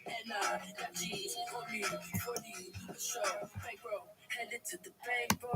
And got G's for me, for the show. Bankroll, headed to the bank, bro.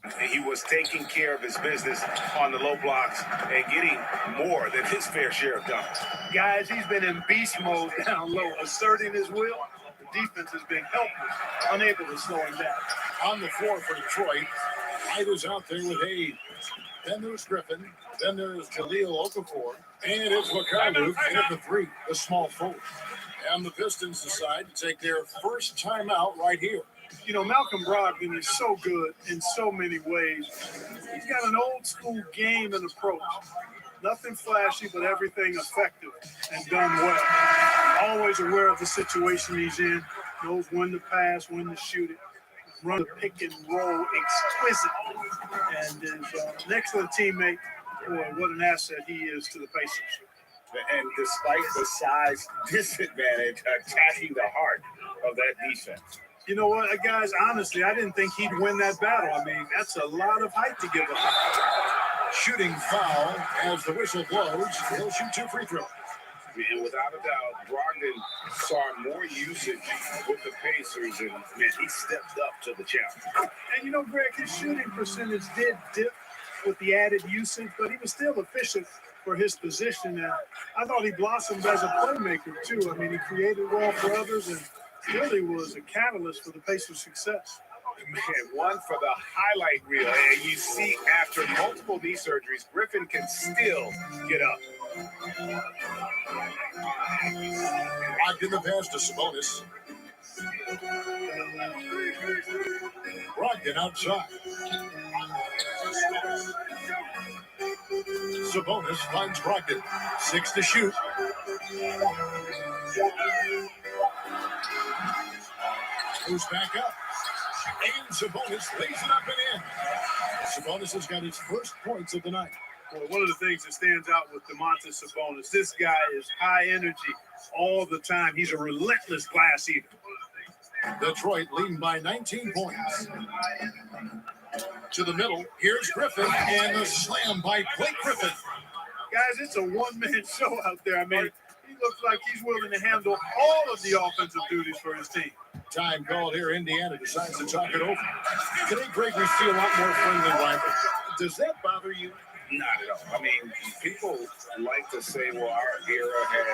And he was taking care of his business on the low blocks and getting more than his fair share of dunks. Guys, he's been in beast mode down low, asserting his will. The defense has been helpless, unable to slow him down. On the floor for Detroit, Hyde is out there with Aid. Then there's Griffin. Then there's Jahlil Okafor. And it's Makalu in at the three, the small forward. And the Pistons decide to take their first timeout right here. You know, Malcolm Brogdon is so good in so many ways. He's got an old school game and approach. Nothing flashy, but everything effective and done well. Always aware of the situation he's in. Knows when to pass, when to shoot it. Run the pick and roll exquisitely. And is an excellent teammate. Boy, what an asset he is to the Pacers. And despite the size disadvantage, attacking the heart of that defense. You know what, guys, honestly, I didn't think he'd win that battle. I mean, that's a lot of height to give up. Shooting foul as the whistle blows. He'll shoot 2 free throws. And without a doubt, Brogdon saw more usage with the Pacers, and man, he stepped up to the challenge. And you know, Greg, his shooting percentage did dip with the added usage, but he was still efficient for his position. And I thought he blossomed as a playmaker, too. I mean, he created well for others and really was a catalyst for the Pacers' success. Man, one for the highlight reel. And you see, after multiple knee surgeries, Griffin can still get up. Locked in the pass to Sabonis. Brogdon outside. Sabonis finds Brogdon. 6 to shoot. Goes back up. And Sabonis lays it up and in. Sabonis has got his first points of the night. Well, one of the things that stands out with Domantas Sabonis, this guy is high energy all the time. He's a relentless glass eater. Detroit leading by 19 points. To the middle, here's Griffin, and the slam by Blake Griffin. Guys, it's a one-man show out there. I mean, he looks like he's willing to handle all of the offensive duties for his team. Time called here. Indiana decides to talk it over. Today, Greg, we see a lot more friendly rivalry. Does that bother you? Not at all. I mean, people like to say, well, our era had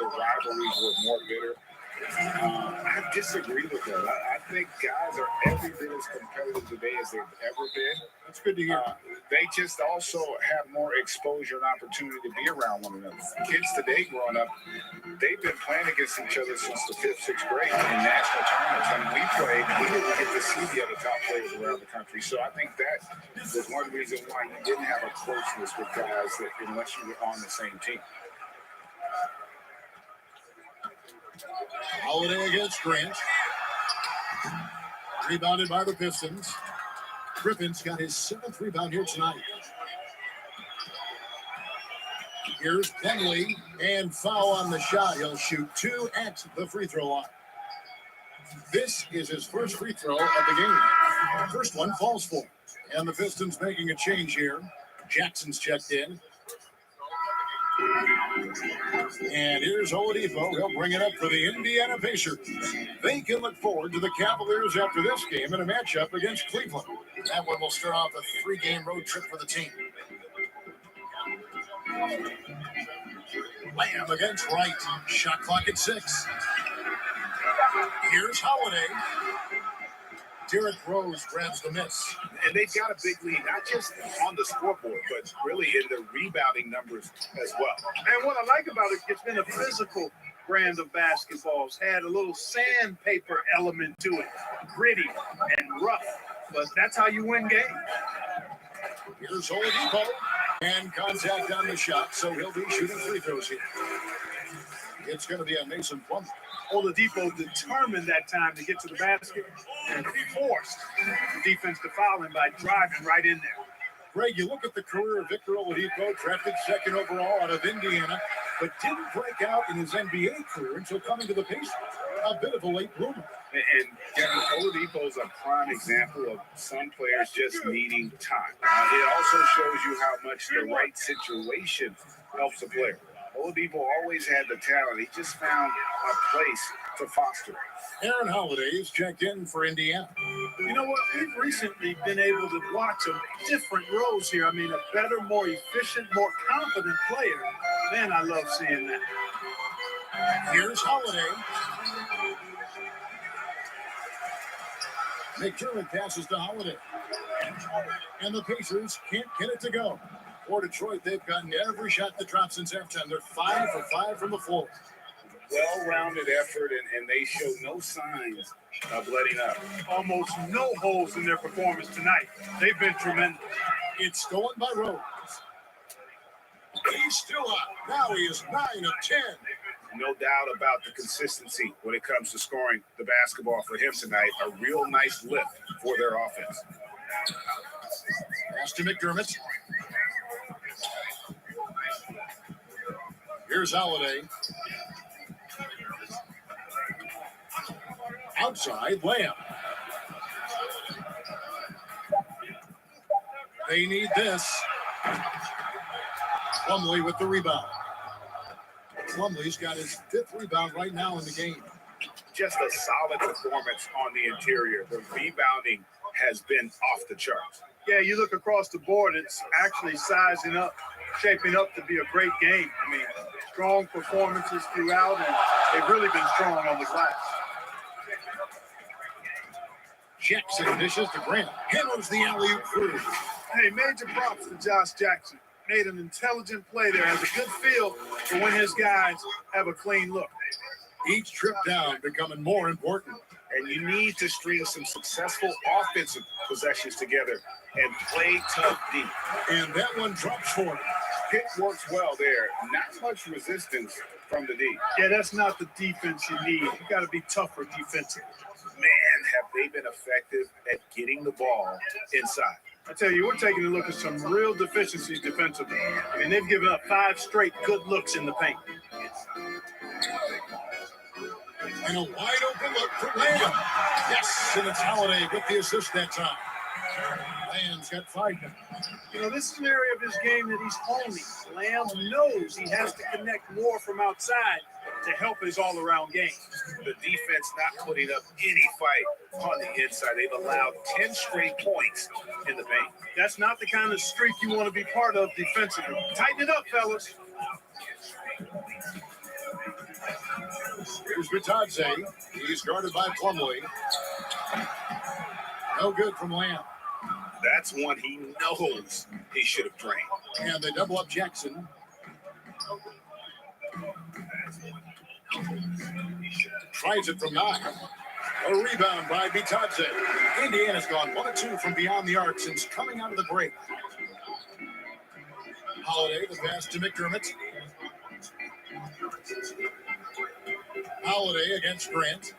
the rivalries were more bitter. I disagree with that. I think guys are every bit as competitive today as they've ever been. That's good to hear. They just also have more exposure and opportunity to be around one another. Kids today growing up, they've been playing against each other since the 5th, 6th grade in national tournaments. When we played, we didn't get to see the other top players around the country. So I think that was one reason why you didn't have a closeness with guys that unless you were on the same team. Holiday against Grant. Rebounded by the Pistons. Griffin's got his 7th rebound here tonight. Here's Penley, and foul on the shot. He'll shoot 2 at the free throw line. This is his first free throw of the game. First one falls for him. And the Pistons making a change here. Jackson's checked in. And here's Oladipo. He'll bring it up for the Indiana Pacers. They can look forward to the Cavaliers after this game in a matchup against Cleveland. That one will start off a 3-game road trip for the team. Lamb against Wright. Shot clock at 6. Here's Holiday. Derrick Rose grabs the miss. And they've got a big lead, not just on the scoreboard, but really in the rebounding numbers as well. And what I like about it, it's been a physical brand of basketball. It's had a little sandpaper element to it, gritty and rough. But that's how you win games. Here's Oladipo. And contact on the shot, so he'll be shooting free throws here. It's going to be a Mason Plumlee. Oladipo determined that time to get to the basket and forced the defense to foul him by driving right in there. Greg, you look at the career of Victor Oladipo, drafted 2nd overall out of Indiana, but didn't break out in his NBA career until coming to the Pacers. A bit of a late bloomer. And Kevin, Oladipo is a prime example of some players just needing time. It also shows you how much the right situation helps a player. Oladipo always had the talent. He just found a place to foster. Aaron Holiday is checked in for Indiana. You know what? We've recently been able to watch a different roles here. I mean, a better, more efficient, more confident player. Man, I love seeing that. Here's Holiday. McDermott passes to Holiday. And the Pacers can't get it to go. For Detroit, they've gotten every shot that dropped since halftime. They're 5 for 5 from the floor. Well-rounded effort, and they show no signs of letting up. Almost no holes in their performance tonight. They've been tremendous. It's stolen by Rose. He's still up. Now he is 9 of 10. No doubt about the consistency when it comes to scoring the basketball for him tonight. A real nice lift for their offense. Pass to McDermott. Here's Holiday. Outside, Lamb. They need this. Plumlee with the rebound. Plumlee's got his 5th rebound right now in the game. Just a solid performance on the interior. The rebounding has been off the charts. Yeah, you look across the board, it's actually sizing up, shaping up to be a great game. I mean, strong performances throughout, and they've really been strong on the glass. Jackson dishes to Grant. Hammers the alley-oop through. Hey, major props to Josh Jackson. Made an intelligent play there, has a good feel for when his guys have a clean look. Each trip down becoming more important. And you need to string some successful offensive possessions together and play tough deep. And that one drops for him. Pick works well there. Not much resistance from the D. Yeah, that's not the defense you need. You got to be tougher defensively. Man, have they been effective at getting the ball inside. I tell you, we're taking a look at some real deficiencies defensively. I mean, they've given up 5 straight good looks in the paint. And a wide open look for Lamb. Yes, and it's Holiday with the assist that time. Lamb's got 5 now. You know, this is an area of his game that he's honing. Lamb knows he has to connect more from outside to help his all-around game. The defense not putting up any fight on the inside. They've allowed 10 straight points in the paint. That's not the kind of streak you want to be part of defensively. Tighten it up, fellas. Here's Bitadze. He's guarded by Plumlee. No good from Lamb. That's one he knows he should have drained. And they double up Jackson. Tries it from 9. A rebound by Bitadze. Indiana's gone 1 of 2 from beyond the arc since coming out of the break. Holiday, the pass to McDermott. Holiday against Grant.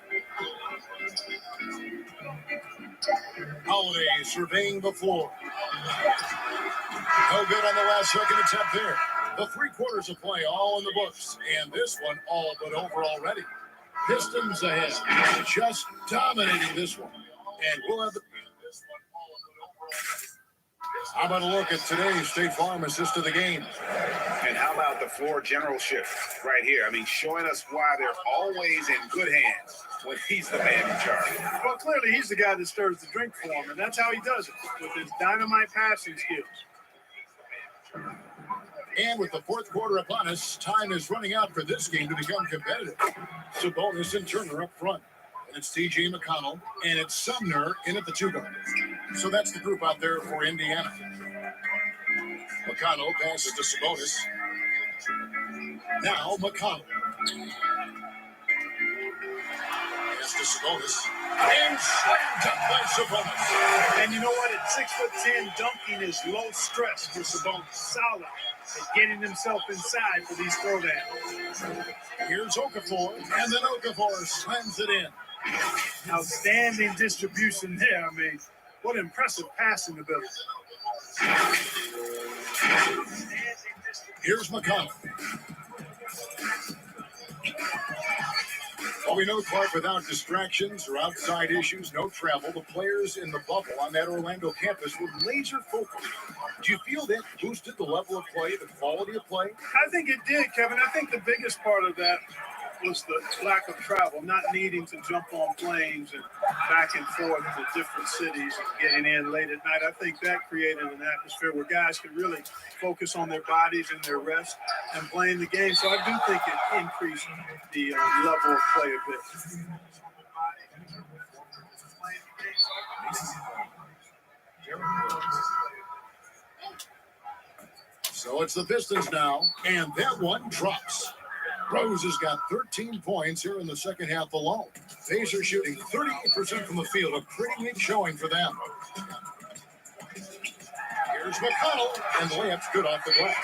Holiday surveying the floor. No good on the last second attempt there. The 3 quarters of play all in the books, and this one all but over already. Pistons ahead, just dominating this one. And we'll have the... How about a look at today's State Farm assist of the game? And how about the floor generalship right here? I mean, showing us why they're always in good hands when he's the man in charge. Well, clearly he's the guy that stirs the drink for him, and that's how he does it, with his dynamite passing skills. And with the 4th quarter upon us, time is running out for this game to become competitive. Sabonis and Turner up front. And it's T.J. McConnell, and it's Sumner in at the 2 guard. So that's the group out there for Indiana. McConnell passes to Sabonis. Now McConnell. Pass to Sabonis. And slam dunk by Sabonis. And you know what? At 6'10", dunking is low stress for Sabonis. Solid at getting himself inside for these throwdowns. Here's Okafor, and then Okafor slams it in. Outstanding distribution there. I mean, what impressive passing ability. Here's McConnell. Well, we know, Clark, without distractions or outside issues, no travel, the players in the bubble on that Orlando campus were laser focused. Do you feel that boosted the level of play, the quality of play? I think it did, Kevin. I think the biggest part of that was the lack of travel, not needing to jump on planes and back and forth to different cities and getting in late at night. I think that created an atmosphere where guys could really focus on their bodies and their rest and playing the game. So I do think it increased the level of play a bit. So it's the Pistons now, and that one drops. Rose has got 13 points here in the second half alone. Pacers shooting 38% from the field, a pretty neat showing for them. Here's McConnell, and the layup's good off the glass.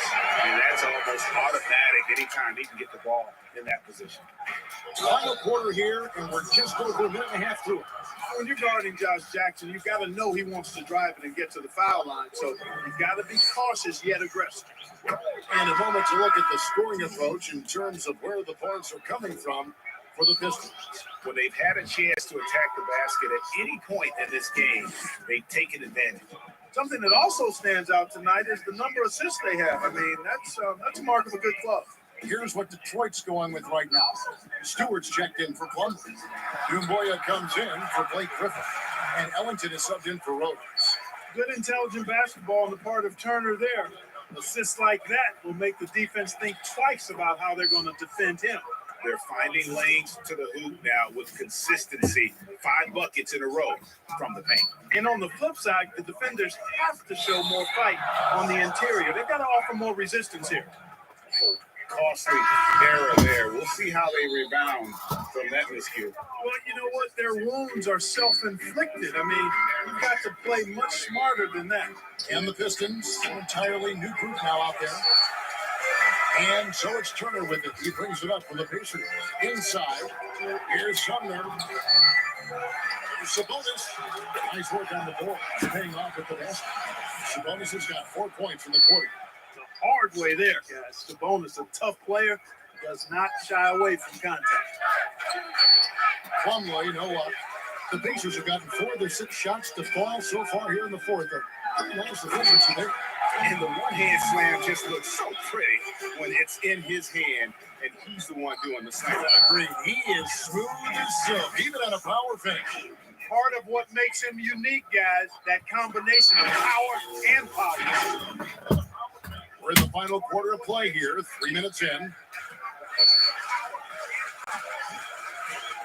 And that's almost automatic anytime he can get the ball in that position. Final quarter here, and we're just over a minute and a half through it. When you're guarding Josh Jackson, you've got to know he wants to drive it and get to the foul line. So you've got to be cautious yet aggressive. And a moment to look at the scoring approach in terms of where the points are coming from for the Pistons. When they've had a chance to attack the basket at any point in this game, they've taken advantage. Something that also stands out tonight is the number of assists they have. I mean, that's a mark of a good club. Here's what Detroit's going with right now. Stewart's checked in for Plumlee. Doumbouya comes in for Blake Griffin. And Ellington is subbed in for Rose. Good intelligent basketball on the part of Turner there. Assists like that will make the defense think twice about how they're going to defend him. They're finding lanes to the hoop now with consistency. 5 buckets in a row from the paint. And on the flip side, the defenders have to show more fight on the interior. They've got to offer more resistance here. Costly error there. We'll see how they rebound from that miscue. Well, you know what? Their wounds are self-inflicted. I mean, you've got to play much smarter than that. And the Pistons, an entirely new group now out there. And so it's Turner with it. He brings it up for the Pacers. Inside, here's Sumner. Sabonis. Nice work on the board. Paying off at the basket. Sabonis has got 4 points in the quarter. The hard way there, guys. Sabonis, a tough player, does not shy away from contact. Plumlee, you know what? The Pacers have gotten 4 of their 6 shots to fall so far here in the fourth. Nice efficiency there. And the one-hand slam just looks so pretty when it's in his hand, and he's the one doing the slam. Agreed. He is smooth as silk, even on a power finish. Part of what makes him unique, guys, that combination of power and polish. We're in the final quarter of play here, 3 minutes in.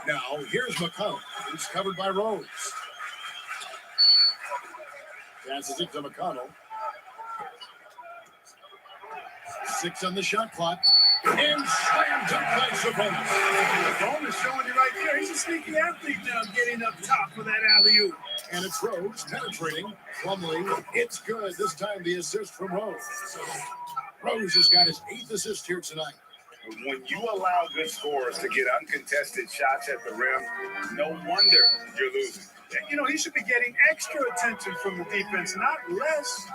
Now, here's McConnell. He's covered by Rose. Passes it to McConnell. 6 on the shot clock. And slammed up by Sabonis. Sabonis showing you right there. He's a sneaky athlete now, getting up top for that alley-oop. And it's Rose penetrating. Plumlee, it's good. This time the assist from Rose. Rose has got his 8th assist here tonight. When you allow good scorers to get uncontested shots at the rim, no wonder you're losing. You know, he should be getting extra attention from the defense, not less.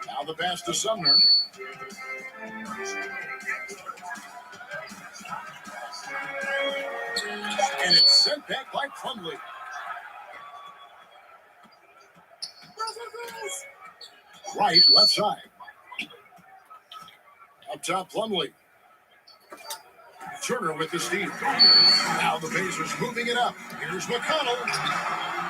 Now the pass to Sumner. And it's sent back by Plumlee. Right, left side. Up top, Plumlee. Turner with the steal. Now the Pacers moving it up. Here's McConnell.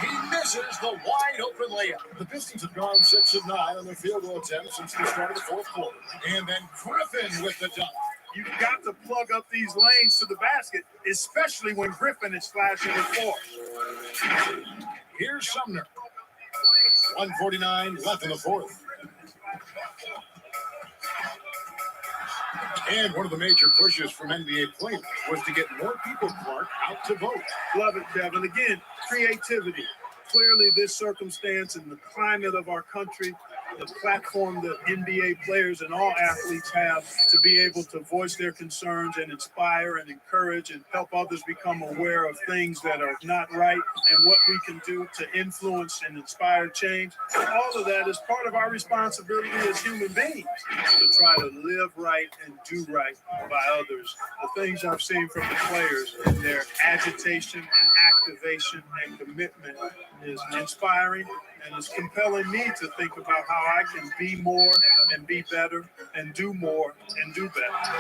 He misses the wide open layup. The Pistons have gone 6 of 9 on their field goal attempts since the start of the fourth quarter. And then Griffin with the dunk. You've got to plug up these lanes to the basket, especially when Griffin is flashing the floor. Here's Sumner. 1:49 left in the fourth. And one of the major pushes from NBA players was to get more people, Clark, out to vote. Love it, Kevin. Again, creativity. Clearly, this circumstance and the climate of our country, the platform that NBA players and all athletes have to be able to voice their concerns and inspire and encourage and help others become aware of things that are not right and what we can do to influence and inspire change. All of that is part of our responsibility as human beings to try to live right and do right by others. The things I've seen from the players in their agitation and activation and commitment is inspiring And it's compelling me to think about how I can be more and be better and do more and do better.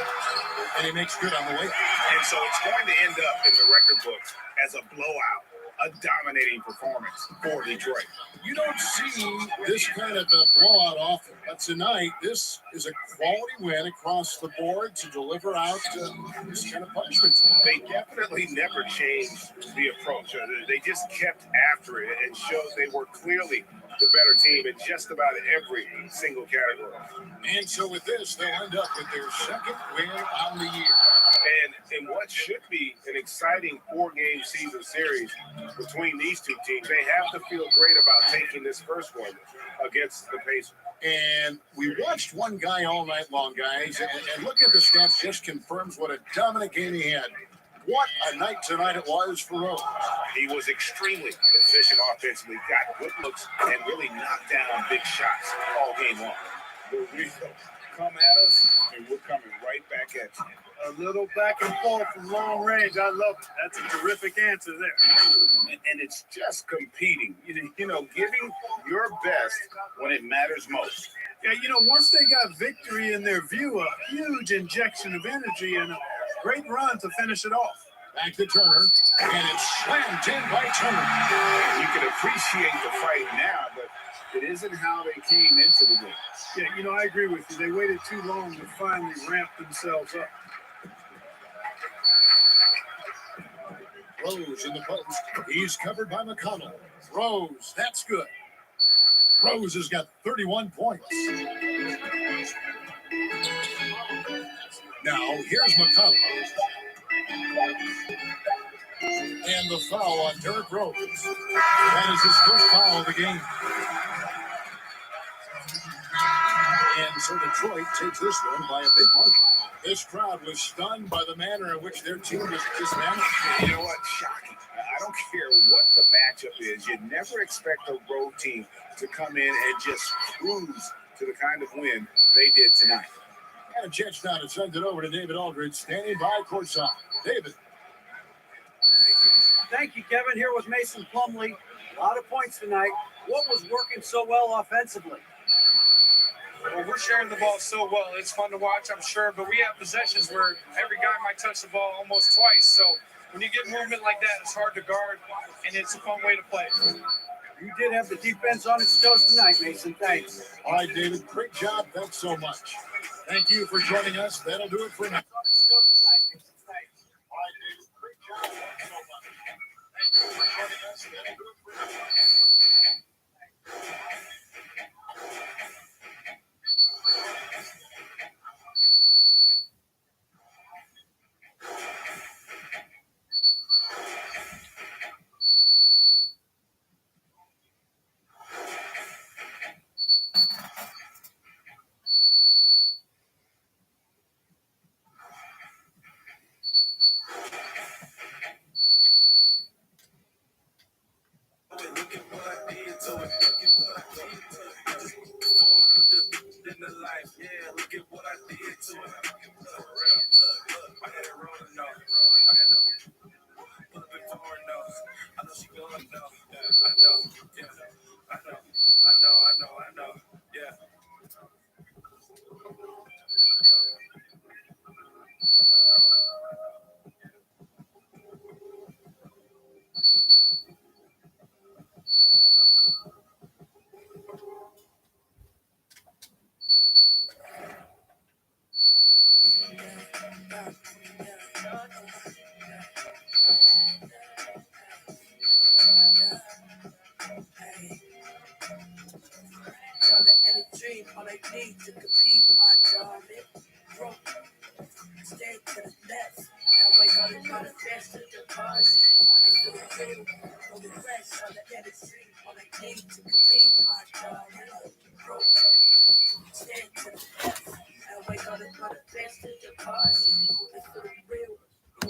And he makes good on the way. And so it's going to end up in the record books as a blowout, a dominating performance for Detroit. You don't see this kind of a blowout often, but tonight this is a quality win across the board to deliver out this kind of punishment. They definitely never changed the approach. They just kept after it and showed they were clearly the better team in just about every single category. And so with this, they'll end up with their second win on the year. And in what should be an exciting 4-game season series between these two teams, they have to feel great about taking this first one against the Pacers. And we watched one guy all night long, guys, and look at the stats, just confirms what a dominant game he had. What a night tonight it was for Rose. He was extremely efficient offensively, got good looks, and really knocked down big shots all game long. The real come at us, and we're coming right back at you. A little back and forth from long range. I love it. That's a terrific answer there. And it's just competing, giving your best when it matters most. Yeah, once they got victory in their view, a huge injection of energy and a great run to finish it off. Back to Turner, and it's slammed in by Turner. You can appreciate the fight now, but it isn't how they came into the game. Yeah, I agree with you. They waited too long to finally ramp themselves up. Rose in the post. He's covered by McConnell. Rose, that's good. Rose has got 31 points. Now, here's McConnell. And the foul on Derrick Rose. That is his first foul of the game. And so Detroit takes this one by a big margin. This crowd was stunned by the manner in which their team was dismantled. You know what? Shocking. I don't care what the matchup is. You never expect a road team to come in and just cruise to the kind of win they did tonight. And a chance now to send it over to David Aldridge, standing by courtside. David. Thank you, Kevin. Here with Mason Plumlee. A lot of points tonight. What was working so well offensively? Well, we're sharing the ball so well. It's fun to watch, I'm sure, but we have possessions where every guy might touch the ball almost twice. So when you get movement like that, it's hard to guard, and it's a fun way to play. You did have the defense on its toes tonight, Mason. Thanks. All right, David. Great job. Thanks so much. Thank you for joining us. That'll do it for now. All right, David. Great job. Thanks so much. Thank you for joining us. That'll do it for now. Look at what I did to it. Look at what I did to it. I just in the life. Yeah, look at what I did to it. For real. Look, I had it rolling off. I had to put it forward enough. I know she going though. I know. Yeah. I know. Yeah. Any dream, all they need to compete, my darling. Broke, stay to the left. And wake up and manifest to the positive. It's the real, no regrets, all the any dream, all they need to compete, my darling. Broke, stay to the left. And wake up and manifest to the positive. It's the real, no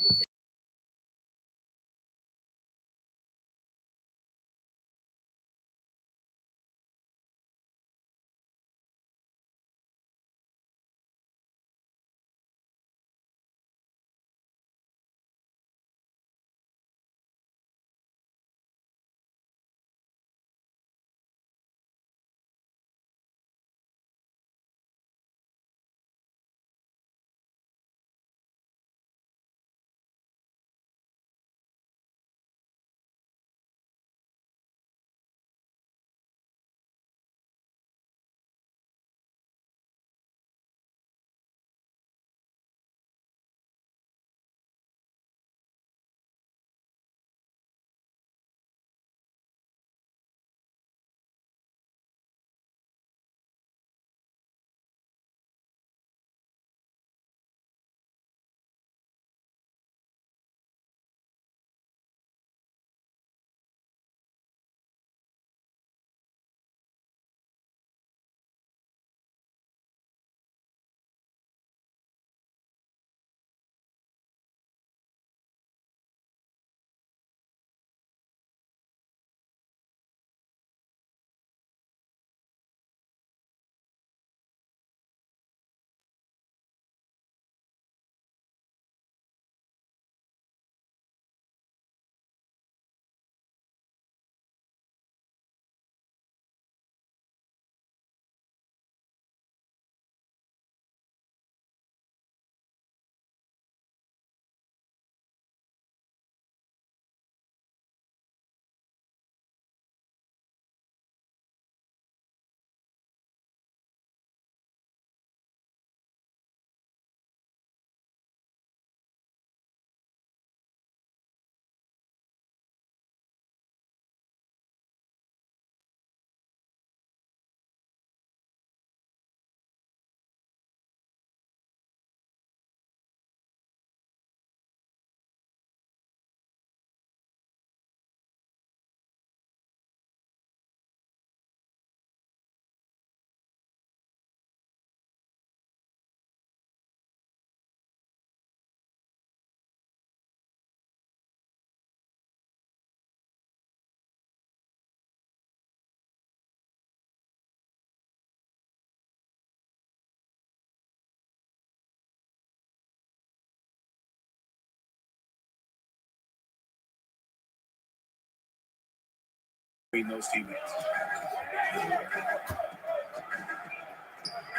between those teammates.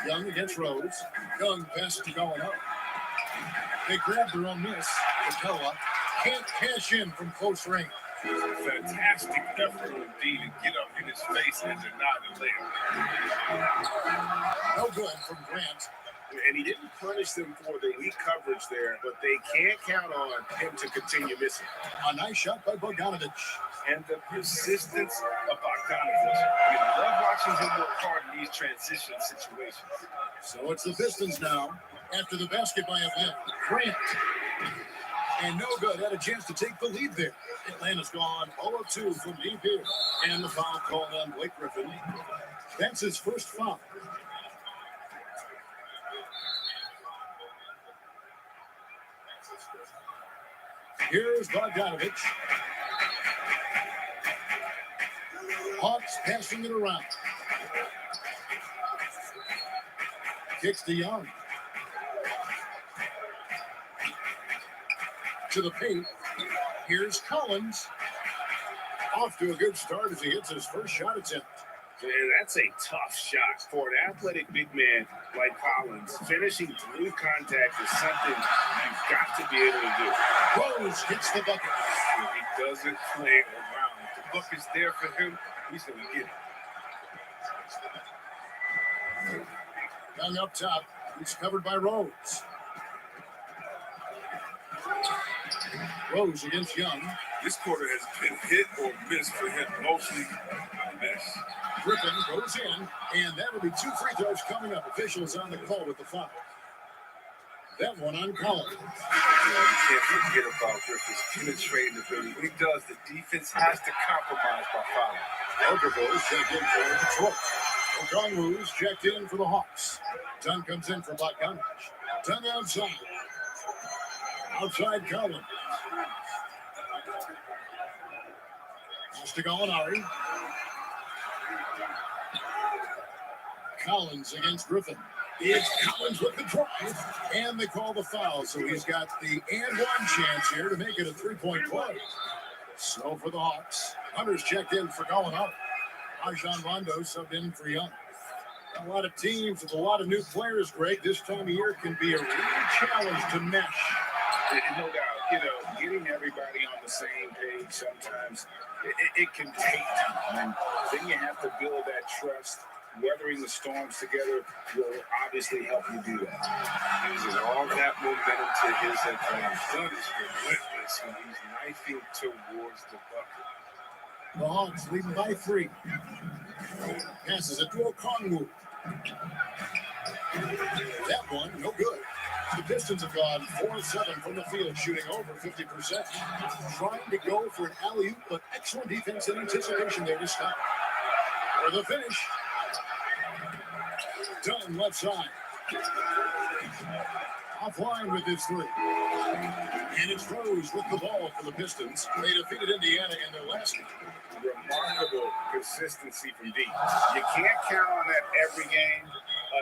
Young against Rose. Young passes to going up. They grab their own miss. Capella can't cash in from close range. Fantastic effort on D to get up in his face and deny the layup. No good from Grant. And he didn't punish them for the weak coverage there, but they can't count on him to continue missing. A nice shot by Bogdanovich. And the persistence of Bogdanovich. You love watching him work hard in these transition situations. So it's the Pistons now. After the basket by Atlanta. Grant. And no good. Had a chance to take the lead there. Atlanta's gone 0-2 from deep here. And the foul called on Blake Griffin. That's his first foul. Here's Bogdanovich. Hawks passing it around. Kicks to Young. To the paint. Here's Collins. Off to a good start as he hits his first shot attempt. Man, that's a tough shot for an athletic big man like Collins. Finishing through contact is something you've got to be able to do. Rose hits the bucket. He doesn't play around. If the bucket's there for him, he's going to get it. Young up top. He's covered by Rose. Rose against Young. This quarter has been hit or miss for him, mostly miss. Griffin goes in, and that'll be 2 free throws coming up. Officials on the call with the foul. That one on Collins. You can't forget about Griffin's penetrating ability. When he does, the defense has to compromise by fouling. Okafor is checked in for Detroit. Okongwu's checked in for the Hawks. Dunn comes in for Bogdanovich. Dunn outside. Outside Collins. Pass to Gallinari. Collins against Griffin. It's Collins with the drive, and they call the foul. So he's got the and one chance here to make it a 3-point play. So for the Hawks, Hunter's checked in for Gallinari. Rajon Rondo subbed in for Young. A lot of teams with a lot of new players, Greg, this time of year can be a real challenge to mesh. No doubt, getting everybody on the same page sometimes, it can take time. And then you have to build that trust. Weathering the storms together will obviously help you do that. Using all that momentum to his advantage. Dunn is relentless when he's knifing towards the bucket. The Hawks leading by 3. Passes it to Okongwu. That one, no good. The Pistons have gone 4-7 from the field, shooting over 50%. Trying to go for an alley-oop, but excellent defense and anticipation there to stop. For the finish. Dunn left side. Offline with his 3. And it's Rose with the ball for the Pistons. They defeated Indiana in their last game. Remarkable consistency from D. You can't count on that every game,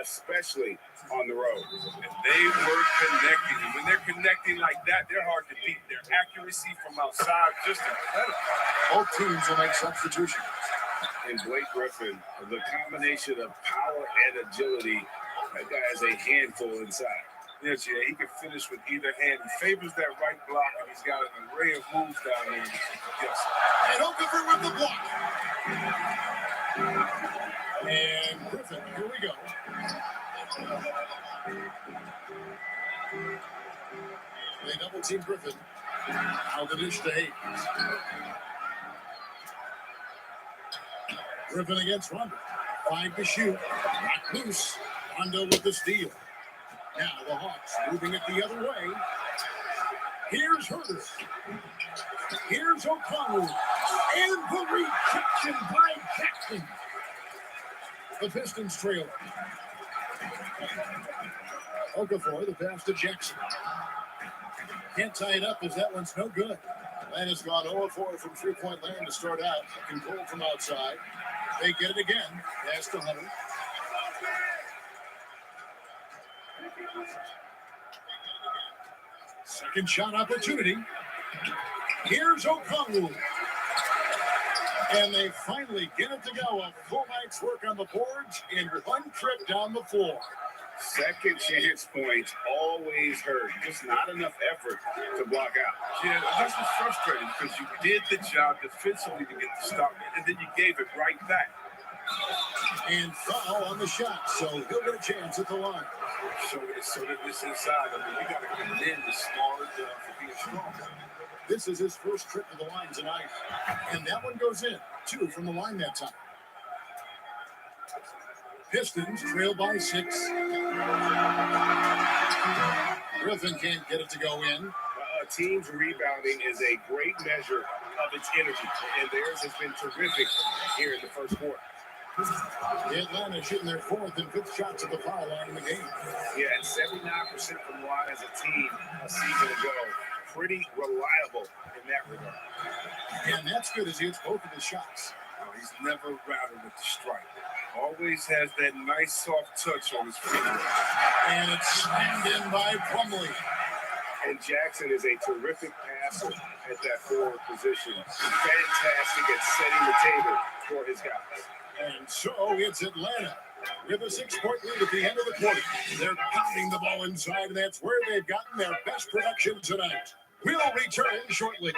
especially on the road. And they were connecting. And when they're connecting like that, they're hard to beat. Their accuracy from outside, just incredible. Both teams will make substitutions. And Blake Griffin, the combination of power and agility, that guy has a handful inside. Yes, yeah, he can finish with either hand. He favors that right block, and he's got an array of moves down there. Yes. And Okafor with the block. And Griffin, here we go. They double team Griffin. Now the dish to Hayes. Griffin against Rondo. 5 to shoot. Not loose. Rondo with the steal. Now the Hawks moving it the other way. Here's Herder. Here's Okongwu. And the rejection by Jackson. The Pistons trail. Okafor, the pass to Jackson. Can't tie it up as that one's no good. Atlanta's gone 0-4 from 3-point land to start out. Control from outside. They get it again. Pass to Hunter. Second shot opportunity. Here's Okongwu. And they finally get it to go. A full night's work on the boards in one trip down the floor. Second chance points always hurt. Just not enough effort to block out. Yeah, this was frustrating because you did the job defensively to get the stop, and then you gave it right back. And foul on the shot, so he'll get a chance at the line. So that this inside, I mean, you got to commend the Smart for being strong. This is his first trip to the line tonight. And that one goes in. 2 from the line that time. Pistons trail by 6. Griffin can't get it to go in. A team's rebounding is a great measure of its energy, and theirs has been terrific here in the first quarter. Atlanta shooting their 4th and 5th shots at the foul line in the game. Yeah, and 79% from the line as a team a season ago. Pretty reliable in that regard. And that's good as he hits both of his shots. He's never rattled with the strike. Always has that nice soft touch on his finger. And it's slammed in by Plumlee. And Jackson is a terrific passer at that forward position. Fantastic at setting the table for his guys. And so it's Atlanta with a 6-point lead at the end of the quarter. They're pounding the ball inside, and that's where they've gotten their best production tonight. We'll return shortly.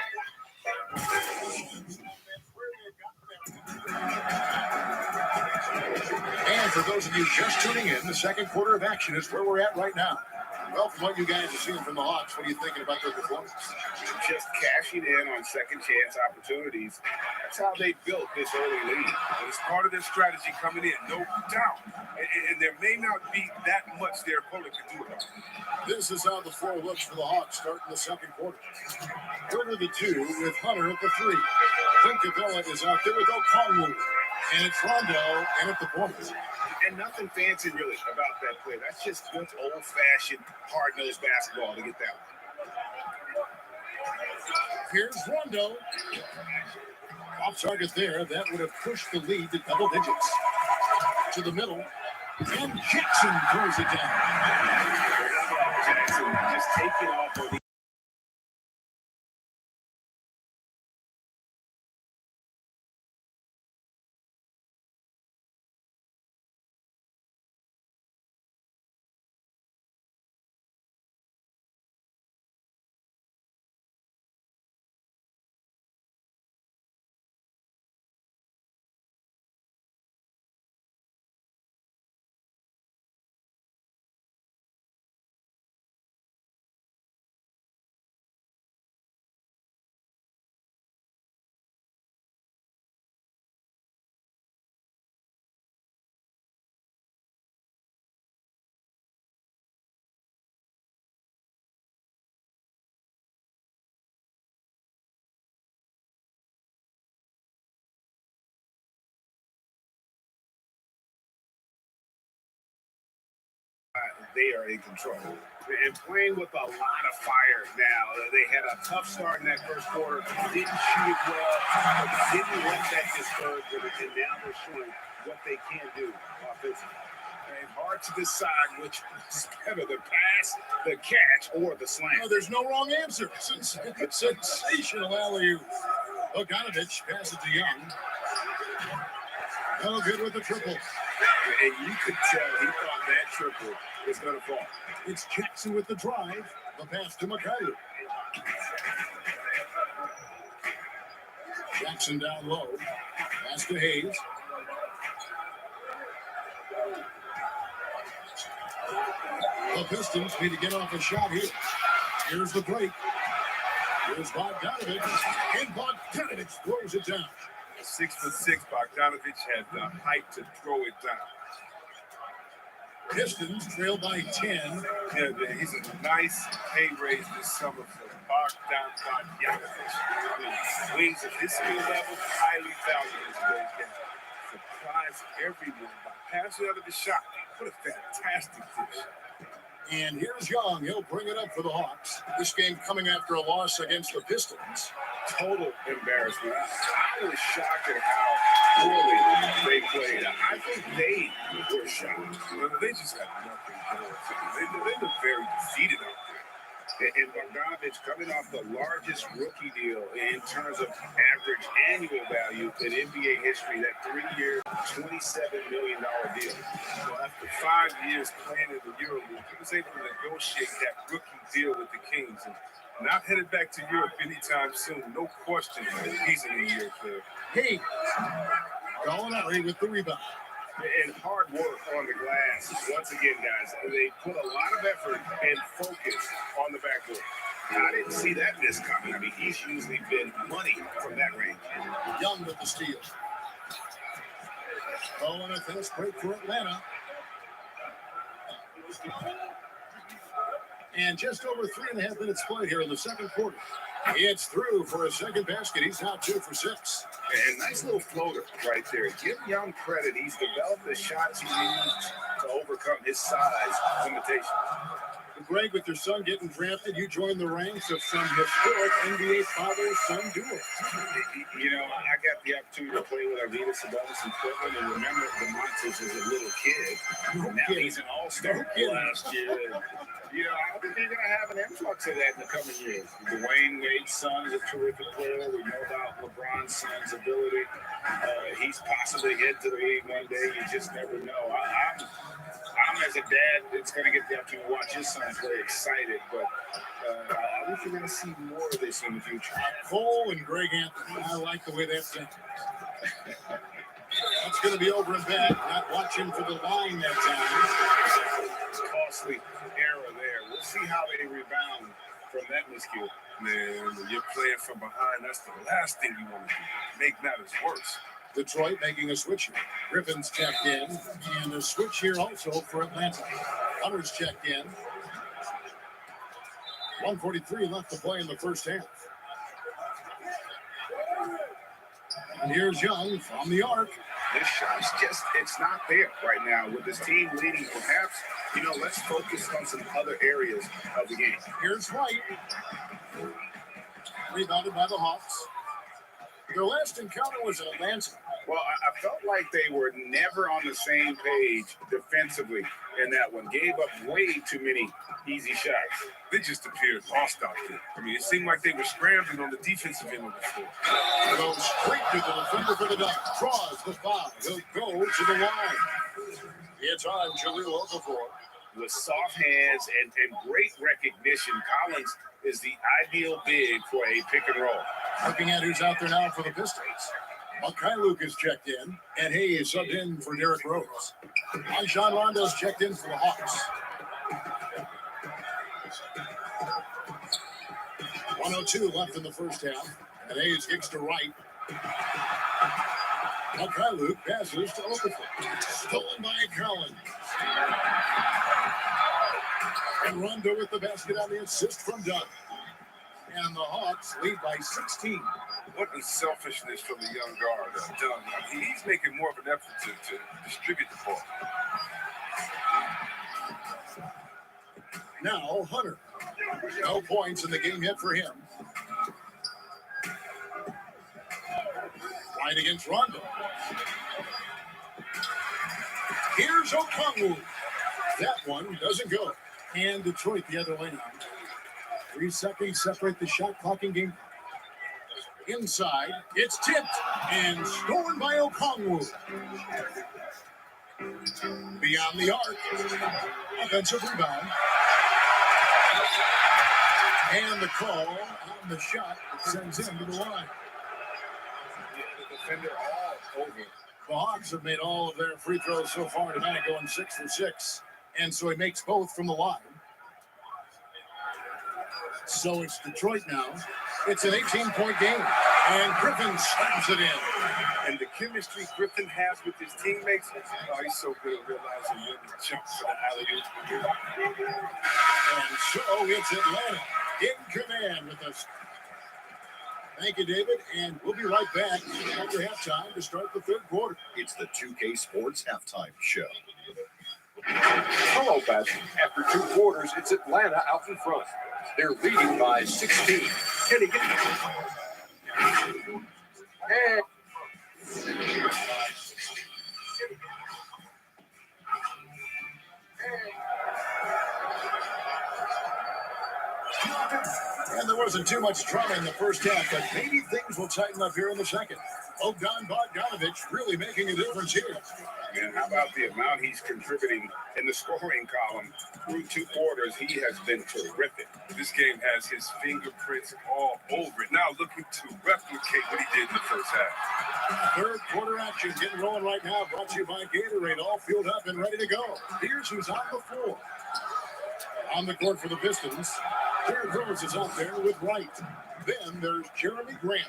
And for those of you just tuning in, the second quarter of action is where we're at right now. Well, from what you guys are seeing from the Hawks, what are you thinking about their performance? Just cashing in on second chance opportunities. That's how they built this early lead. It's part of their strategy coming in, no doubt. And there may not be that much their opponent can do about it. This is how the floor looks for the Hawks starting the second quarter. Over the 2 with Hunter at the 3. Clint Capella is out there with Okongwu. And it's Rondo in at the point. And nothing fancy really about that play. That's just good old-fashioned hard-nosed basketball to get that one. Here's Rondo. Off target there. That would have pushed the lead to double digits. To the middle. And Jackson throws it down. Jackson just taking off on the they are in control. And playing with a lot of fire now. They had a tough start in that first quarter. Didn't shoot it well. Didn't let that discourage them. And now they're showing what they can do offensively. And hard to decide which is better, the pass, the catch, or the slam. Oh, there's no wrong answer. Sensational alley-oop. Bogdanovich passes to Young. No good with the triple. And you could tell he thought that triple was going to fall. It's Jackson with the drive. The pass to McCarty. Jackson down low. Pass to Hayes. The Pistons need to get off a shot here. Here's the break. Here's Bogdanovich. And Bogdanovich throws it down. 6'6", Bogdanovich had the height to throw it down. Pistons trail by 10. Yeah, he's a nice pay raise this summer for Bogdanovich. Wings at this skill level, highly valued in today's game. Surprised everyone by passing out of the shot. What a fantastic dish. And here's Young. He'll bring it up for the Hawks. This game coming after a loss against the Pistons. Total embarrassment. I was shocked at how poorly they played. I think they were shocked. They just had nothing going for them. They look very defeated out there. And Bogdanovich coming off the largest rookie deal in terms of average annual value in NBA history, that 3-year, $27 million deal. So after 5 years playing in the EuroLeague, he was able to negotiate that rookie deal with the Kings and not headed back to Europe anytime soon. No question he's an NBA player. Hey, Gallinari with the rebound. And hard work on the glass. Once again, guys, they put a lot of effort and focus on the backboard. I didn't see that miss coming. I mean, he's usually been money from that range. Young with the steal. Oh, and a fast break for Atlanta. And just over 3.5 minutes played here in the second quarter. It's through for a second basket. He's now 2 for 6. And nice little floater right there. Give Young credit. He's developed the shots he needs to overcome his size limitation. Greg, with your son getting drafted, you joined the ranks of some historic NBA father-son duo. You know, I got the opportunity to play with Arvydas Sabonis in Portland, and remember the Monsters as a little kid. Now he's an all-star last year. You know, I think you're going to have an influx of that in the coming years. Dwayne Wade's son is a terrific player. We know about LeBron's son's ability. He's possibly head to the league one day. You just never know. I'm as a dad that's going to get the opportunity to watch his son play excited, but I think you're going to see more of this in the future. Cole and Greg Anthony. I like the way that's done. That's going to be over and back. Not watching for the line that time. Costly error there. We'll see how they rebound from that miscue. Man, when you're playing from behind, that's the last thing you want to do. Make matters worse. Detroit making a switch here. Griffin's checked in, and a switch here also for Atlanta. Hunter's checked in. 1:43 left to play in the first half. And here's Young from the arc. This shot's just, it's not there right now. With this team leading, perhaps, you know, let's focus on some other areas of the game. Here's White. Rebounded by the Hawks. Their last encounter was in Atlanta. Well, I felt like they were never on the same page defensively in that one. Gave up way too many easy shots. They just appeared lost out there. I mean, it seemed like they were scrambling on the defensive end of the floor. Goes straight to the defender for the dunk. Draws the foul. He'll go to the line. It's on Jahlil Okafor. With soft hands and great recognition, Collins is the ideal big for a pick and roll. Looking at who's out there now for the Pistons. Luke is checked in, and Hayes subbed in for Derrick Rose. Rajon Rondo's checked in for the Hawks. 1:02 left in the first half, and Hayes kicks to right. Luke passes to Okafor. Stolen by Collins. And Rondo with the basket on the assist from Dunn. And the Hawks lead by 16. What a selfishness from the young guard, Dunn. He's making more of an effort to distribute the ball. Now Hunter. No points in the game yet for him. Right against Rondo. Here's Okongwu. That one doesn't go. And Detroit the other way now. 3 seconds separate the shot clocking game. Inside, it's tipped and stolen by Okongwu. Beyond the arc. Offensive rebound. And the call on the shot sends him to the line. The defender all over. The Hawks have made all of their free throws so far tonight, going 6 for 6. And so he makes both from the line. So it's Detroit now. It's an 18-point game. And Griffin slams it in. And the chemistry Griffin has with his teammates, oh, he's so good at realizing when to jump for the alley-oop. And so it's Atlanta in command with us. Thank you, David. And we'll be right back after halftime to start the third quarter. It's the 2K Sports Halftime Show. Hello, Beth. After 2 quarters, it's Atlanta out in front. They're leading by 16. Kenny, get and Wasn't too much drama in the first half, but maybe things will tighten up here in the second. Bogdan Bogdanovic really making a difference here. And how about the amount he's contributing in the scoring column through 2 quarters? He has been terrific. This game has his fingerprints all over it. Now looking to replicate what he did in the first half. Third quarter action getting rolling right now. Brought to you by Gatorade. All fueled up and ready to go. Here's who's on the floor. On the court for the Pistons, Derrick Rose is out there with Wright. Then there's Jeremy Grant.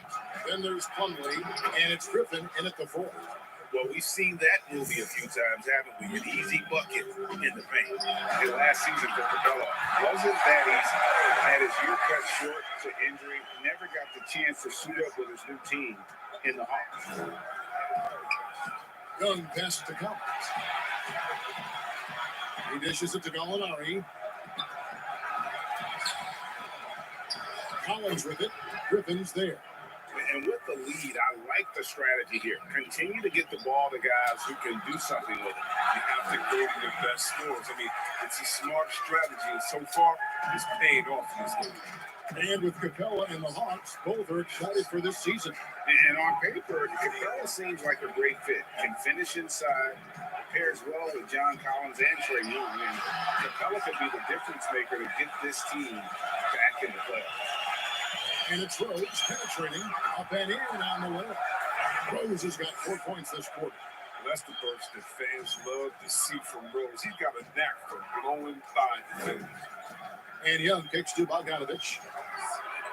Then there's Plumlee, and it's Griffin in at the 4. Well, we've seen that movie a few times, haven't we? An easy bucket in the paint. And last season for Capella wasn't that easy. Had his year cut short to injury. Never got the chance to suit up with his new team in the Hawks. Young passes to Collins. He dishes it to Gallinari. Collins with it. Griffin's there. And with the lead, I like the strategy here. Continue to get the ball to guys who can do something with it. You have to go to your best scores. I mean, it's a smart strategy, and so far, it's paying off in this game. And with Capella and the Hawks, both are excited for this season. And on paper, Capella seems like a great fit. Can finish inside, pairs well with John Collins and Trae Young. And Capella could be the difference maker to get this team back in the playoffs. And it's Rose penetrating up and in on the left. Rose has got 4 points this quarter. That's the burst that fans love to see from Rose. He's got a knack for blowing by defenders. And Young kicks to Bogdanovic.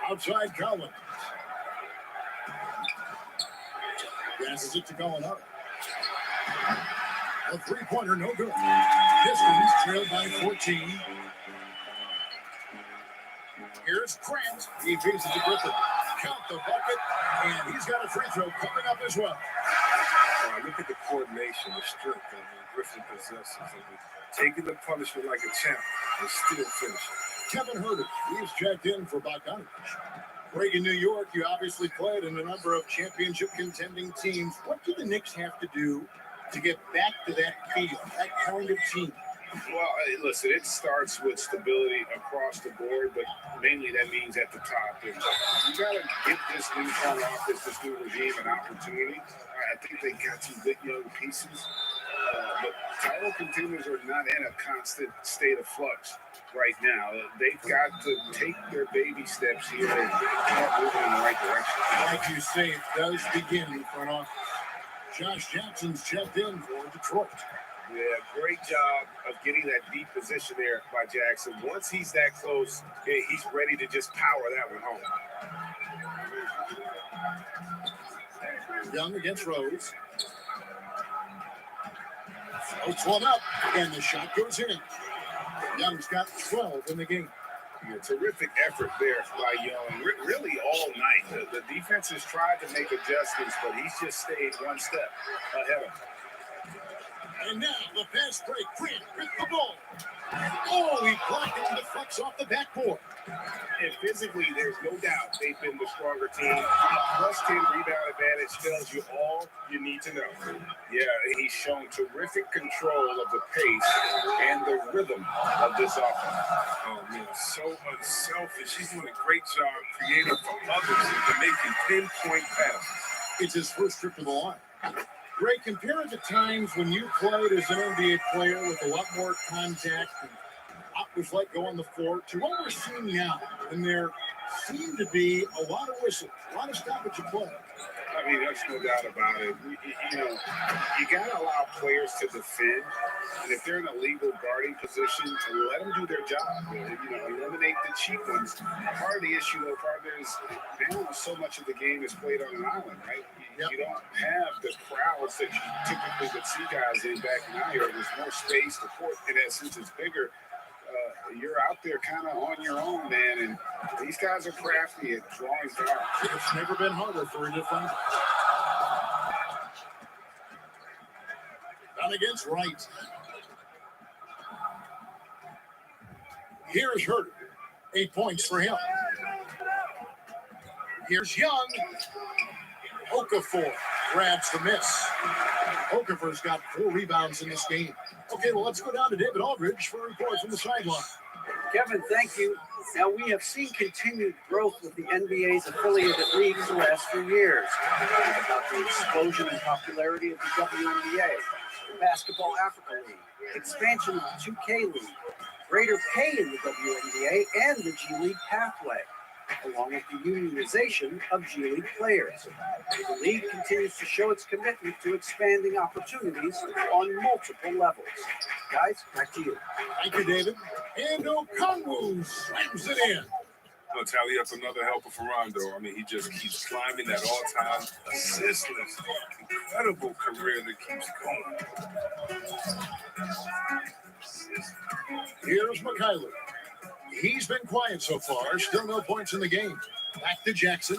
Outside Collins. Passes it to Gallinari. A 3-pointer, no good. Pistons trailed by 14. Here's Grant. He feeds it to Griffin. Count the bucket, and he's got a free throw coming up as well. Look at the coordination, the strength that Griffin possesses. I mean, taking the punishment like a champ and still finishing. Kevin Huerter, he's checked in for Bogdanovic. Greg, in New York, you obviously played in a number of championship contending teams. What do the Knicks have to do to get back to that field, that kind of team? Well, listen, it starts with stability across the board, but mainly that means at the top. And you got to give this new front office, this new regime, an opportunity. I think they got some good young pieces, but title contenders are not in a constant state of flux right now. They've got to take their baby steps here and start moving in the right direction. Like you say, it does begin in front office. Josh Jackson's checked in for Detroit. Yeah, great job of getting that deep position there by Jackson. Once he's that close, he's ready to just power that one home. Young against Rose. Floats one up, and the shot goes in. Young's got 12 in the game. Yeah, terrific effort there by Young. Really all night. The defense has tried to make adjustments, but he's just stayed one step ahead of him. And now the fast break. Grant with the ball. Oh, he blocked it and deflects off the backboard. And physically, there's no doubt they've been the stronger team. Plus 10 rebound advantage tells you all you need to know. Yeah, he's shown terrific control of the pace and the rhythm of this offense. Oh, man, so unselfish. He's doing a great job creating for others and making pinpoint passes. It's his first trip to the line. Ray, compare it to times when you played as an NBA player with a lot more contact and what it was like going the floor to what we're seeing now. And there seem to be a lot of whistles, a lot of stoppage of play. I mean, there's no doubt about it. You got to allow players to defend. And if they're in a legal guarding position, let them do their job. Eliminate the cheap ones. Part of the issue, though, partner, is now so much of the game is played on an island, right? You don't have the crowds that you typically would see guys in back in our area. There's more space. The court, in essence, is bigger. You're out there kind of on your own, man, and these guys are crafty at drawing guards. It's never been harder for a defender. Down against Wright. Here's Huerter. 8 points for him. Here's Young. Okafor grabs the miss. Okafor's got 4 rebounds in this game. Okay, well, let's go down to David Aldridge for a report from the sideline. Kevin, thank you. Now, we have seen continued growth with the NBA's affiliated leagues the last few years. Think about the explosion in popularity of the WNBA, the Basketball Africa League, expansion of the 2K League, greater pay in the WNBA, and the G League pathway, along with the unionization of G League players. The league continues to show its commitment to expanding opportunities on multiple levels. Guys, back to you. Thank you, David. And Okongwu slams it in. Gonna tally up another helper for Rondo. I mean, he just keeps climbing that all-time assist list. Incredible career that keeps going. Here's Mikhailuk. He's been quiet so far. Still no points in the game. Back to Jackson.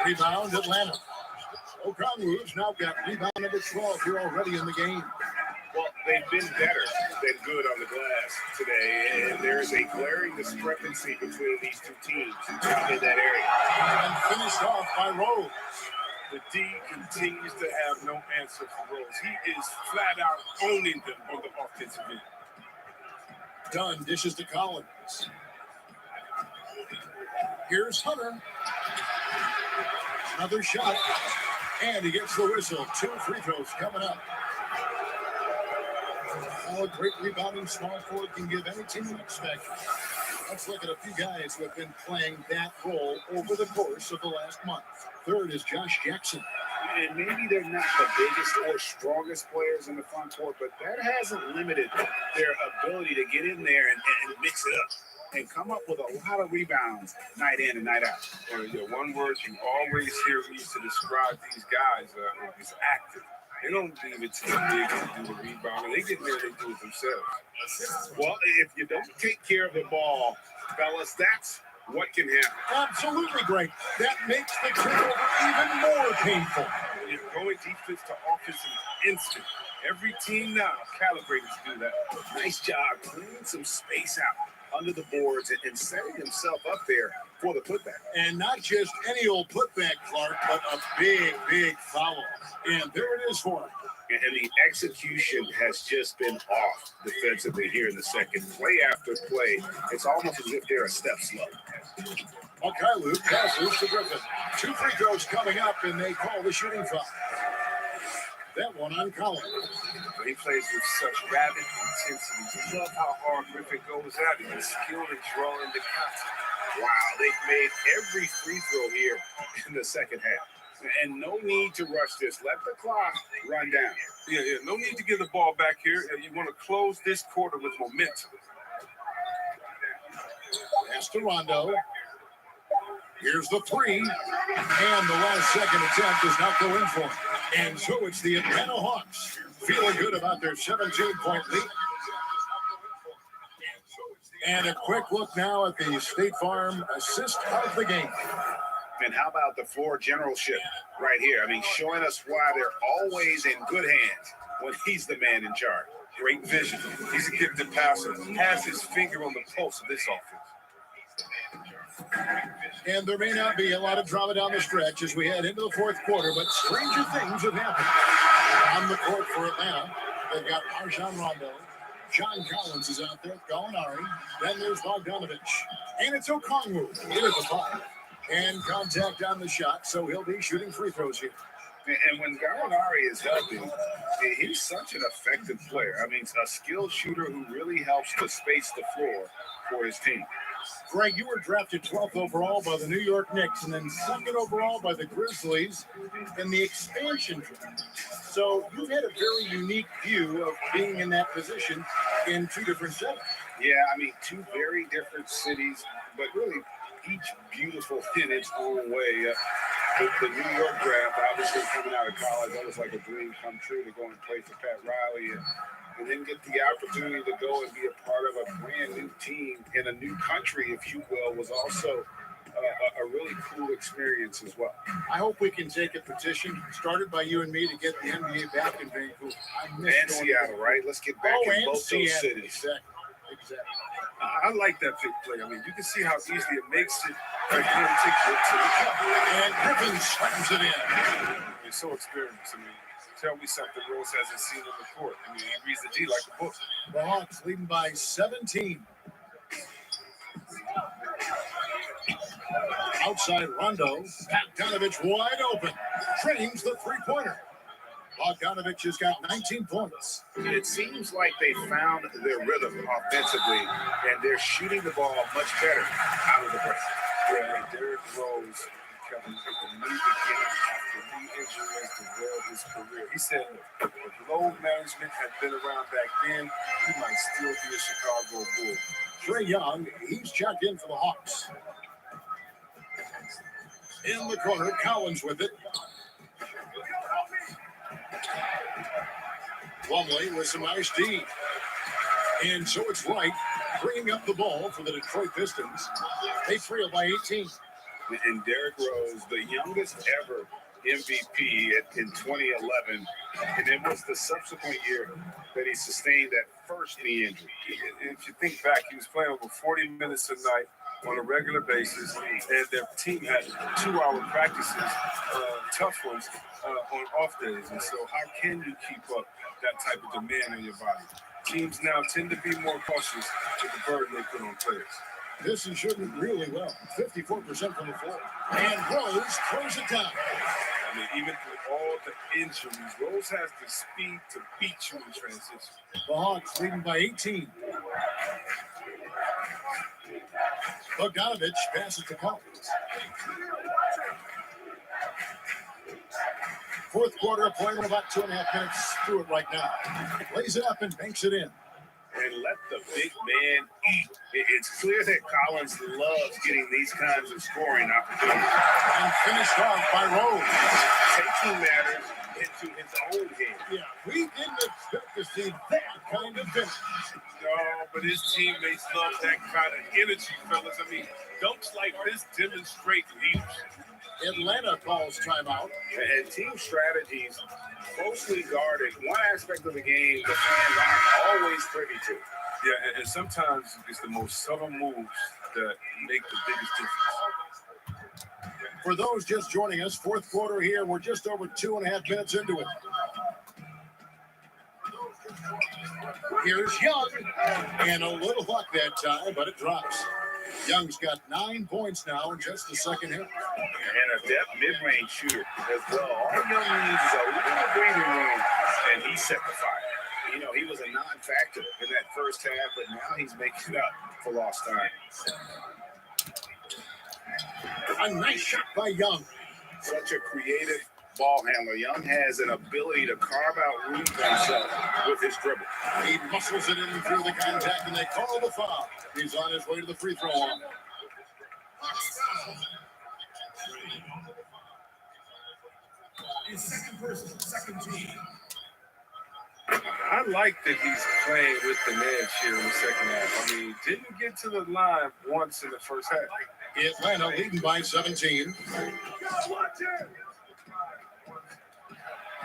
Rebound, Atlanta. Okongwu's now got rebound number 12 here already in the game. Well, they've been better than good on the glass today, and there is a glaring discrepancy between these two teams in that area. And finished off by Rose. The D continues to have no answer for Rose. He is flat out owning them on the offensive end. Dunn dishes to Collins. Here's Hunter. Another shot. And he gets the whistle. 2 free throws coming up. Oh, a great rebounding small forward can give any team an expect. Let's look at a few guys who have been playing that role over the course of the last month. Third is Josh Jackson. And maybe they're not the biggest or strongest players in the front court, but that hasn't limited their ability to get in there and mix it up and come up with a lot of rebounds night in and night out. One word you always hear used to describe these guys is active. They don't leave it to the big to do the rebound. They get there, they do it themselves. Well, if you don't take care of the ball, fellas, that's what can happen. Absolutely great. That makes the turnover even more painful. You're going defense to offense in an instant. Every team now calibrated to do that. Nice job cleaning some space out under the boards and setting himself up there for the putback. And not just any old putback, Clark, but a big, big foul. And there it is for him. And the execution has just been off defensively here in the second. Play after play, it's almost as if they're a step slow. Mikhailuk passes to Griffin. 2 free throws coming up, and they call the shooting foul. That one on Collins. He plays with such rabid intensity. I love how hard Griffin goes at it. He's skilled at drawing the contact. Wow, they've made every free throw here in the second half. And no need to rush this. Let the clock run down. Yeah. No need to give the ball back here. You want to close this quarter with momentum. Pass to Rondo. Here's the 3. And the last second attempt does not go in for him. And so it's the Atlanta Hawks feeling good about their 17-point lead. And a quick look now at the State Farm assist of the game. And how about the floor generalship right here? I mean, showing us why they're always in good hands when he's the man in charge. Great vision. He's a gifted passer. Has his finger on the pulse of this offense. And there may not be a lot of drama down the stretch as we head into the fourth quarter, but stranger things have happened. On the court for Atlanta, they've got Rajon Rondo. John Collins is out there, Gallinari. Then there's Bogdanovich. And it's Okongwu here at the 5. And contact on the shot, so he'll be shooting free throws here. And when Gallinari is healthy, he's such an effective player. I mean, a skilled shooter who really helps to space the floor for his team. Greg, you were drafted 12th overall by the New York Knicks and then 2nd overall by the Grizzlies in the expansion draft. So you've had a very unique view of being in that position in 2 different settings. Yeah, I mean, 2 very different cities, but really each beautiful in its own way. The New York draft, obviously coming out of college, that was like a dream come true to go and play for Pat Riley and then get the opportunity to go and be a part of a brand new team in a new country, if you will, was also a really cool experience as well. I hope we can take a petition started by you and me to get the NBA back in Vancouver. And Seattle, right? Let's get back in both those cities. Exactly. I like that big play. I mean, you can see how easily it makes it for him to take it to the cup. And Griffin slams it in. He's so experienced. I mean, Tell me something Rose hasn't seen on the court. I mean, he reads the D like a book. The Hawks leading by 17. Outside Rondo, Bogdanovich wide open, trains the three-pointer. Bogdanovich has got 19 points. It seems like they found their rhythm offensively, and they're shooting the ball much better out of the break. Yeah, and Derrick Rose, Kevin, it can lead the game after re-injury as to well his career. He said, look, if load management had been around back then, he might still be a Chicago Bull. Trae Young, he's checked in for the Hawks. In the corner, Collins with it. Plumlee with some nice D. And so it's Wright bringing up the ball for the Detroit Pistons. They trail by 18. And Derrick Rose, the youngest ever MVP in 2011, and it was the subsequent year that he sustained that first knee injury. If you think back, he was playing over 40 minutes a night on a regular basis, and their team had 2-hour practices, tough ones, on off days. And so how can you keep up that type of demand on your body? Teams now tend to be more cautious with the burden they put on players. This is shooting really well, 54% from the floor. And Rose throws it down. I mean, even through all the injuries, Rose has the speed to beat you in transition. The Hawks leading by 18. Bogdanovich passes to Collins. Fourth quarter, playing about 2.5 minutes through it right now. Lays it up and banks it in. And let the big man eat. It's clear that Collins loves getting these kinds of scoring opportunities. And finished off by Rose. Taking matters into his own hand. Yeah, we didn't expect to see that kind of finish. No, but his teammates love that kind of energy, fellas. I mean, dunks like this demonstrate leadership. Atlanta calls timeout. And team strategies closely guarded. One aspect of the game the fans aren't always privy to. Yeah, and sometimes it's the most subtle moves that make the biggest difference. For those just joining us, fourth quarter here, we're just over 2.5 minutes into it. Here's Young, and a little luck that time, but it drops. Young's got 9 points now in just the second half. And a depth mid-range shooter as well. All Young needs is a little breathing room, and he set the fire. You know, he was a non-factor in that first half, but now he's making up for lost time. A nice shot by Young. Such a creative ball handler. Young has an ability to carve out room for himself with his dribble. He muscles it in through the contact, and they call the foul. He's on his way to the free throw line. Second person, second team. I like that he's playing with the edge here in the second half. I mean, didn't get to the line once in the first half. Atlanta leading by 17.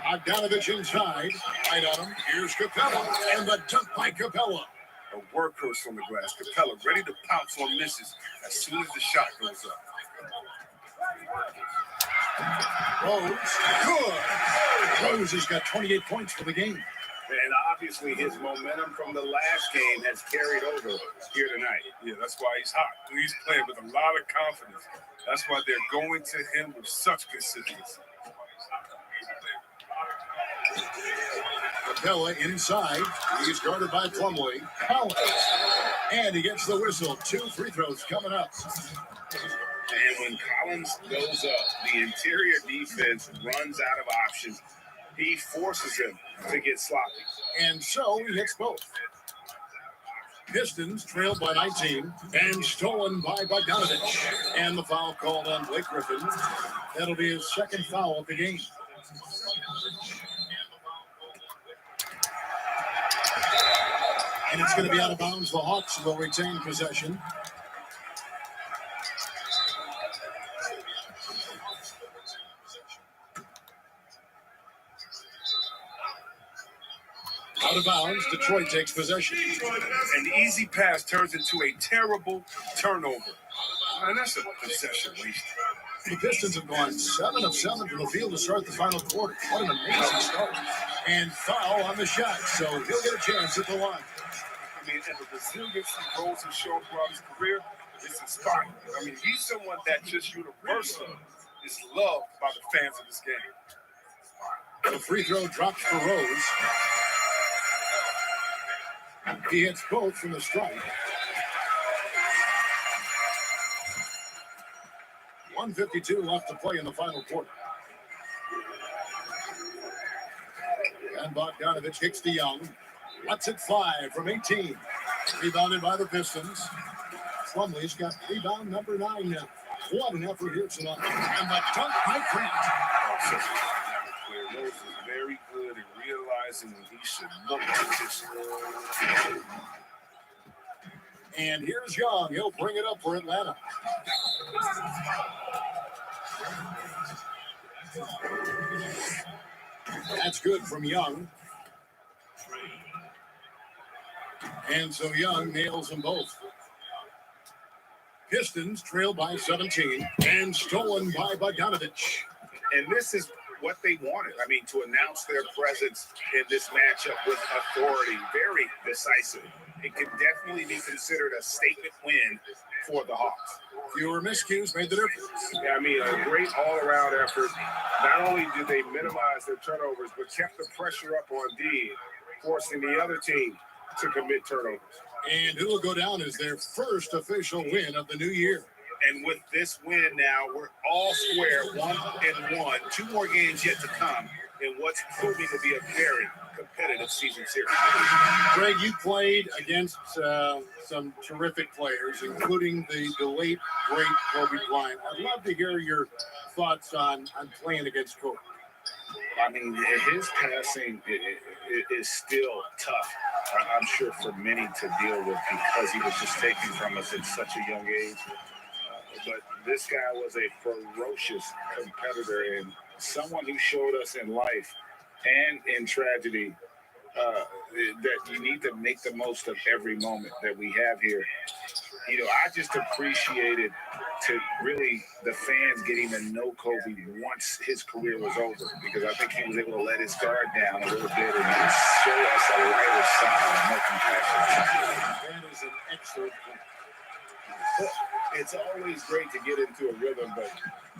Bogdanovich inside. Right on him. Here's Capella. And the dunk by Capella. A workhorse on the glass. Capella ready to pounce on misses as soon as the shot goes up. Rose. Good. Rose has got 28 points for the game. And obviously his momentum from the last game has carried over here tonight. Yeah, that's why he's hot. He's playing with a lot of confidence. That's why they're going to him with such consistency. Capella inside. He's guarded by Plumlee. Collins. And he gets the whistle. 2 free throws coming up. And when Collins goes up, the interior defense runs out of options. He forces him to get sloppy. And so he hits both. Pistons trailed by 19 and stolen by Bogdanovich. And the foul called on Blake Griffin. That'll be his second foul of the game. And it's going to be out of bounds. The Hawks will retain possession. Out of bounds, Detroit takes possession. An easy pass turns into a terrible turnover. And that's a possession waste. The Pistons have gone 7 of 7 from the field to start the final quarter. What an amazing start. And foul on the shot, so he'll get a chance at the line. I mean, and the resilience he Rose has shown throughout his career is inspiring. I mean, he's someone that just universally is loved by the fans of this game. The free throw drops for Rose. He hits both from the strike. 1:52 left to play in the final quarter. And Bogdanovich kicks to Young. Lets it fly from 18. Rebounded by the Pistons. Plumlee's got rebound number 9 now. What an effort here tonight. And the dunk by Grant. Rose is very good at realizing when he should look to his. And here's Young. He'll bring it up for Atlanta. That's good from Young. And so Young nails them both. Pistons trail by 17 and stolen by Bogdanovich. And this is what they wanted. I mean, to announce their presence in this matchup with authority, very decisive. It could definitely be considered a statement win for the Hawks. Fewer miscues made the difference. Yeah, I mean, a great all-around effort. Not only did they minimize their turnovers, but kept the pressure up on D, forcing the other team to commit turnovers. And it will go down as their first official win of the new year. And with this win now, we're all square, 1-1. 2 more games yet to come in what's proving to be a very competitive season series. Greg, you played against some terrific players, including the late, great Kobe Bryant. I'd love to hear your thoughts on playing against Kobe. I mean, his passing is still tough, I'm sure, for many to deal with because he was just taken from us at such a young age. But this guy was a ferocious competitor and someone who showed us in life and in tragedy that you need to make the most of every moment that we have here. You know, I just appreciated to really the fans getting to know Kobe once his career was over, because I think he was able to let his guard down a little bit and just show us a lighter side, more compassion. That is an excellent point. It's always great to get into a rhythm, but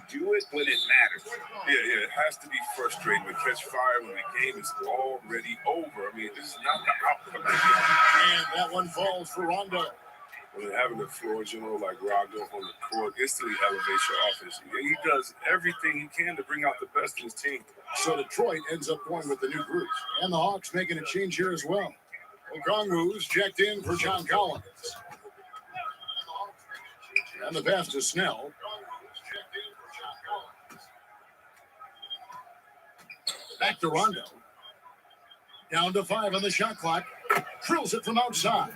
do it when it matters. Yeah, it has to be frustrating to catch fire when the game is already over. I mean, this is not the outcome. And that one falls for Rondo. When having a floor general like Rondo on the court instantly elevates your offense. He does everything he can to bring out the best in his team. So Detroit ends up going with the new group. And the Hawks making a change here as well. Okongwu's checked in for John Collins. And the pass to Snell. Back to Rondo. Down to 5 on the shot clock. Drills it from outside.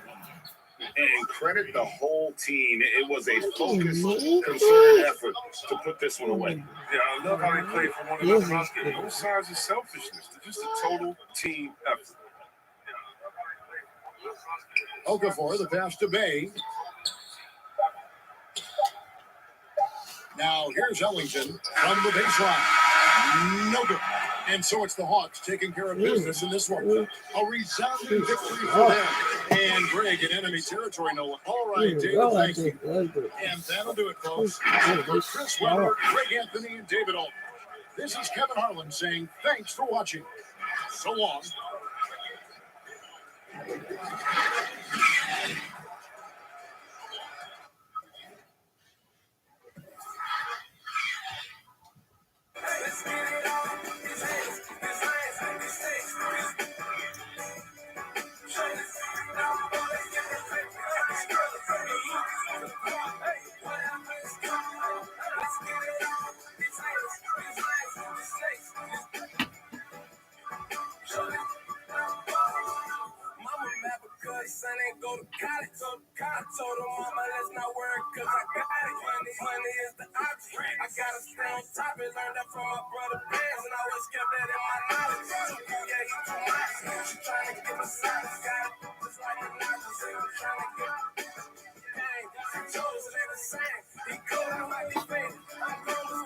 And credit the whole team. It was a focused, concerted effort to put this one away. Yeah, I love how they play for one another. No signs of selfishness. It's just a total team effort. Okafor, the pass to Bay. Now here's Ellington from the baseline. No good. And so it's the Hawks taking care of business in this one. A resounding victory for them. And Greg in enemy territory, no one. All right, David, thank you. And that'll do it, folks. For Chris Weber, Greg Anthony, and David Alton, this is Kevin Harlan saying thanks for watching. So long. Go to college. I told her mama, let's not worry, cause I got it. Money is the object. I gotta stay on top and learn that from my brother Benz, and I always kept that in my knowledge. Yeah, he too much. She trying to get my silence, got it. Just like a knife, I'm trying to get gang. She chose it the same. He cold, I might be fake. I'm going to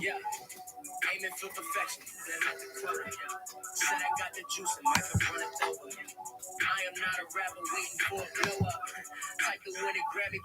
Yeah. Aiming for perfection, then at the quote. Said I got the juice and might have run it over. I am not a rapper waiting for a blow up. Type the win and grab it,